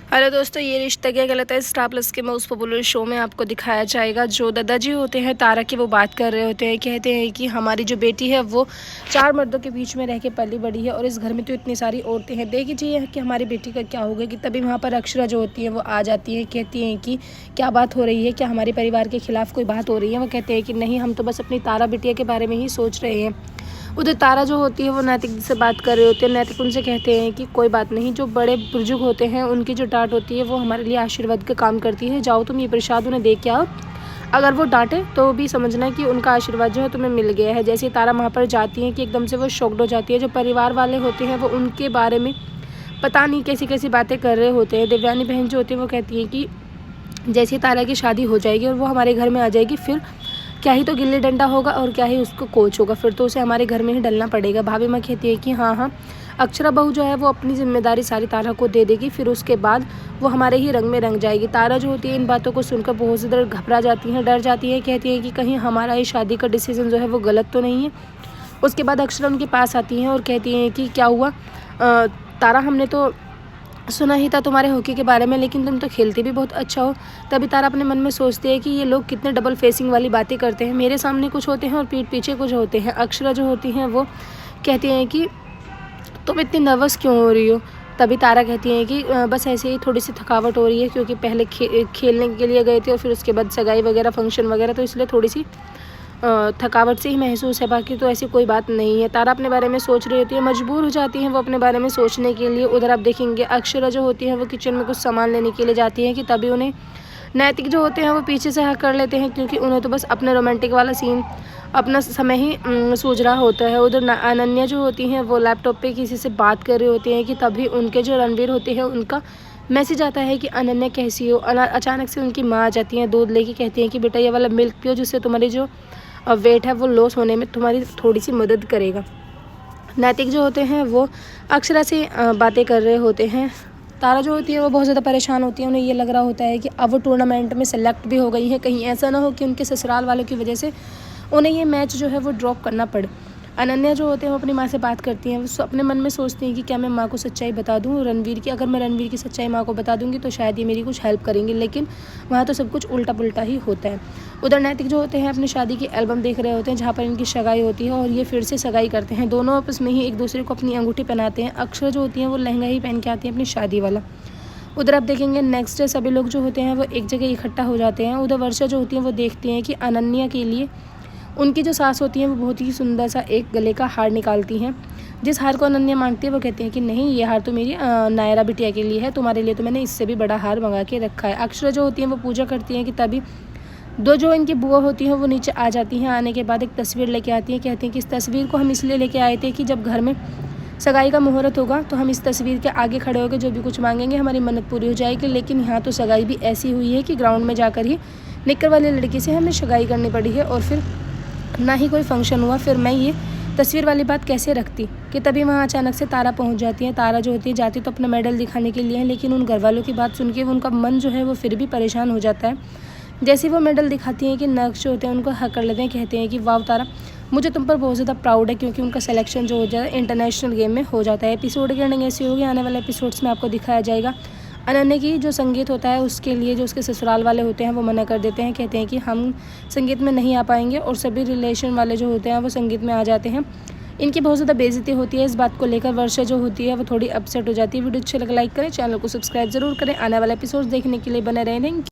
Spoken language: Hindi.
हेलो दोस्तों, ये रिश्ता क्या गलत है स्टार प्लस के मोस्ट पॉपुलर शो में आपको दिखाया जाएगा। जो दादाजी होते हैं तारा की, वो बात कर रहे होते हैं। कहते हैं कि हमारी जो बेटी है वो 4 मर्दों के बीच में रह के पली बड़ी है और इस घर में तो इतनी सारी औरतें हैं, देखिए कि हमारी बेटी का क्या होगा। कि तभी वहाँ पर अक्षरा जो होती है वो आ जाती है। कहती हैं कि क्या बात हो रही है, क्या हमारे परिवार के खिलाफ कोई बात हो रही है। वो कहते हैं कि नहीं, हम तो बस अपनी तारा बिटिया के बारे में ही सोच रहे हैं। उधर तारा जो होती है वो नैतिक से बात कर रहे होते हैं। नैतिक उनसे कहते हैं कि कोई बात नहीं, जो बड़े बुजुर्ग होते हैं उनकी जो डांट होती है वो हमारे लिए आशीर्वाद का काम करती है। जाओ तुम ये प्रसाद उन्हें दे के आओ। अगर वो डांटे तो भी समझना कि उनका आशीर्वाद जो है तुम्हें मिल गया है। जैसे तारा वहाँ पर जाती है कि एकदम से वो शॉक्ड हो जाती है। जो परिवार वाले होते हैं वो उनके बारे में पता नहीं कैसी कैसी बातें कर रहे होते हैं। देवयानी बहन जो होती है वो कहती है कि जैसे तारा की शादी हो जाएगी और वो हमारे घर में आ जाएगी, फिर क्या ही तो गिल्ली डंडा होगा और क्या ही उसको कोच होगा, फिर तो उसे हमारे घर में ही डलना पड़ेगा। भाभी माँ कहती है कि हाँ, अक्षरा बहू जो है वो अपनी जिम्मेदारी सारी तारा को दे देगी, फिर उसके बाद वो हमारे ही रंग में रंग जाएगी। तारा जो होती है इन बातों को सुनकर बहुत ज़्यादा घबरा जाती है, डर जाती है। कहती है कि कहीं हमारा ये शादी का डिसीज़न जो है वो गलत तो नहीं है। उसके बाद अक्षरा उनके पास आती हैं और कहती हैं कि क्या हुआ तारा, हमने तो सुना ही था तुम्हारे हॉकी के बारे में, लेकिन तुम तो खेलती भी बहुत अच्छा हो। तभी तारा अपने मन में सोचती है कि ये लोग कितने डबल फेसिंग वाली बातें करते हैं, मेरे सामने कुछ होते हैं और पीठ पीछे कुछ होते हैं। अक्षरा जो होती हैं वो कहती हैं कि तुम इतनी नर्वस क्यों हो रही हो। तभी तारा कहती हैं कि बस ऐसे ही थोड़ी सी थकावट हो रही है, क्योंकि पहले खेलने के लिए गए थे और फिर उसके बाद सगाई वगैरह फंक्शन वगैरह, तो इसलिए थोड़ी सी थकावट से ही महसूस है, बाकी तो ऐसी कोई बात नहीं है। तारा अपने बारे में सोच रही होती है, मजबूर हो जाती है वो अपने बारे में सोचने के लिए। उधर आप देखेंगे अक्षरा जो होती है वो किचन में कुछ सामान लेने के लिए जाती है कि तभी उन्हें नैतिक जो होते हैं वो पीछे से हक कर लेते हैं, क्योंकि उन्हें तो बस अपने रोमांटिक वाला सीन, अपना समय ही सूझ रहा होता है। उधर अनन्या जो होती हैं वो लैपटॉप पे किसी से बात कर रही होती हैं कि तभी उनके जो रणवीर होते हैं उनका मैसेज आता है कि अनन्या कैसी हो। अचानक से उनकी माँ आ जाती हैं दूध लेके, कहती हैं कि बेटा ये वाला मिल्क पियो, जिससे तुम्हारी जो वेट है वो लॉस होने में तुम्हारी थोड़ी सी मदद करेगा। नैतिक जो होते हैं वो अक्षरा से बातें कर रहे होते हैं। तारा जो होती है वो बहुत ज़्यादा परेशान होती है। उन्हें ये लग रहा होता है कि अब वो टूर्नामेंट में सेलेक्ट भी हो गई है, कहीं ऐसा ना हो कि उनके ससुराल वालों की वजह से उन्हें ये मैच जो है वो ड्रॉप करना पड़े। अनन्या जो होते हैं वो अपनी माँ से बात करती हैं। वो अपने मन में सोचती हैं कि क्या मैं माँ को सच्चाई बता दूँ रणवीर की। अगर मैं रणवीर की सच्चाई माँ को बता दूँगी तो शायद ये मेरी कुछ हेल्प करेंगी, लेकिन वहाँ तो सब कुछ उल्टा पुल्टा ही होता है। उधर नैतिक जो होते हैं अपनी शादी की एल्बम देख रहे होते हैं, जहाँ पर इनकी सगाई होती है और ये फिर से सगाई करते हैं। दोनों आपस में ही एक दूसरे को अपनी अंगूठी पहनाते हैं। अक्षरा जो होती हैं वो लहंगा ही पहन के आती हैं अपनी शादी वाला। उधर आप देखेंगे नेक्स्ट डे सभी लोग जो होते हैं वो एक जगह इकट्ठा हो जाते हैं। उधर वर्षा जो होती है वो देखती हैं कि अनन्या के लिए उनकी जो सास होती हैं वो बहुत ही सुंदर सा एक गले का हार निकालती हैं। जिस हार को अनन्या मांगती है वो कहती हैं कि नहीं, ये हार तो मेरी नायरा बिटिया के लिए है, तुम्हारे लिए तो मैंने इससे भी बड़ा हार मंगा के रखा है। अक्षरा जो होती हैं वो पूजा करती हैं कि तभी दो जो इनकी बुआ होती हैं वो नीचे आ जाती हैं। आने के बाद एक तस्वीर लेके आती हैं। कहती हैं कि इस तस्वीर को हम इसलिए लेके आए थे कि जब घर में सगाई का मुहूर्त होगा तो हम इस तस्वीर के आगे खड़े होकर जो भी कुछ मांगेंगे हमारी मन्नत पूरी हो जाएगी। लेकिन यहाँ तो सगाई भी ऐसी हुई है कि ग्राउंड में जाकर ही निक्कर वाली लड़की से हमें सगाई करनी पड़ी है और फिर ना ही कोई फंक्शन हुआ, फिर मैं ये तस्वीर वाली बात कैसे रखती। कि तभी वहाँ अचानक से तारा पहुँच जाती है। तारा जो होती है जाती तो अपना मेडल दिखाने के लिए है, लेकिन उन घर वालों की बात सुन के उनका मन जो है वो फिर भी परेशान हो जाता है। जैसे वो मेडल दिखाती हैं कि नक्श जो होते हैं उनको हक कर लेते हैं। कहते हैं कि वाह तारा, मुझे तुम पर बहुत ज़्यादा प्राउड है, क्योंकि उनका सिलेक्शन जो हो जाता है इंटरनेशनल गेम में हो जाता है। एपिसोड की एंडिंग ऐसी होगी, आने वाले एपिसोड्स में आपको दिखाया जाएगा। अनन्या की जो संगीत होता है उसके लिए जो उसके ससुराल वाले होते हैं वो मना कर देते हैं। कहते हैं कि हम संगीत में नहीं आ पाएंगे और सभी रिलेशन वाले जो होते हैं वो संगीत में आ जाते हैं। इनकी बहुत ज़्यादा बेइज्जती होती है। इस बात को लेकर वर्षा जो होती है वो थोड़ी अपसेट हो जाती है। वीडियो अच्छे लगे लाइक करें, चैनल को सब्सक्राइब जरूर करें। आने वाला एपिसोड देखने के लिए बने रहें।